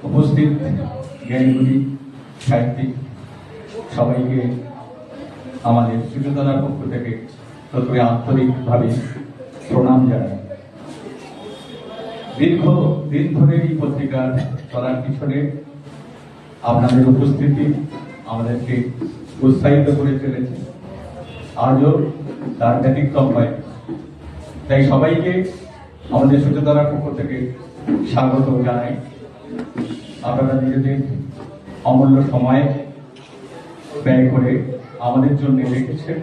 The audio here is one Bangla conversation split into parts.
উপস্থিত জ্ঞানীগুলি সাহিত্যিক সবাইকে আমাদের সুচেতনার পক্ষ থেকে প্রথমে আন্তরিকভাবে প্রণাম জানাই। দীর্ঘদিন ধরে এই পত্রিকার চলার পিছনে আপনাদের উপস্থিতি আমাদেরকে উৎসাহিত করে চলেছে, আজও তার ব্যতিক্রম হয়। তাই সবাইকে আমাদের সুচেতনার পক্ষ থেকে স্বাগত জানাই। আপনারা নিজেদের অমূল্য সময় ব্যয় করে আমাদের জন্য রেখেছেন,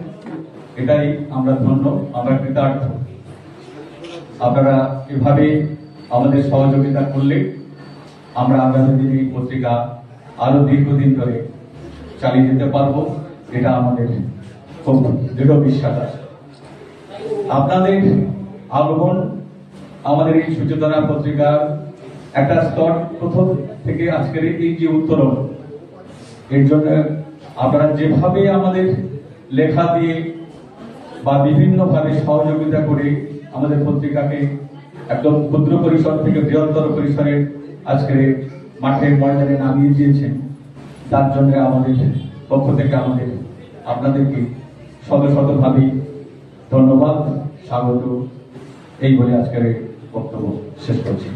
এটাই আমরা ধন্য, আমরা কৃতার্থ। আপনারা এভাবে আমাদের সহযোগিতা করলে আমরা আগামী দিনে এই পত্রিকা আরো দীর্ঘদিন ধরে চালিয়ে যেতে পারবো, এটা আমাদের খুব দৃঢ় বিশ্বাস আছে। আপনাদের আগমন আমাদের এই সুচেতনা পত্রিকার একটা স্তর প্রথম থেকে আজকের এই যে উত্তরণ, এর জন্য আপনারা যেভাবে আমাদের লেখা দিয়ে বা বিভিন্নভাবে সহযোগিতা করে আমাদের পত্রিকাকে একদম ক্ষুদ্র পরিসর থেকে বৃহত্তর পরিসরে আজকের মাঠে ময়দানে নামিয়ে দিয়েছেন, তার জন্য আমাদের পক্ষ থেকে আপনাদেরকে শতভাবে ধন্যবাদ, স্বাগত, এই বলে আজকের বক্তব্য শেষ করছি।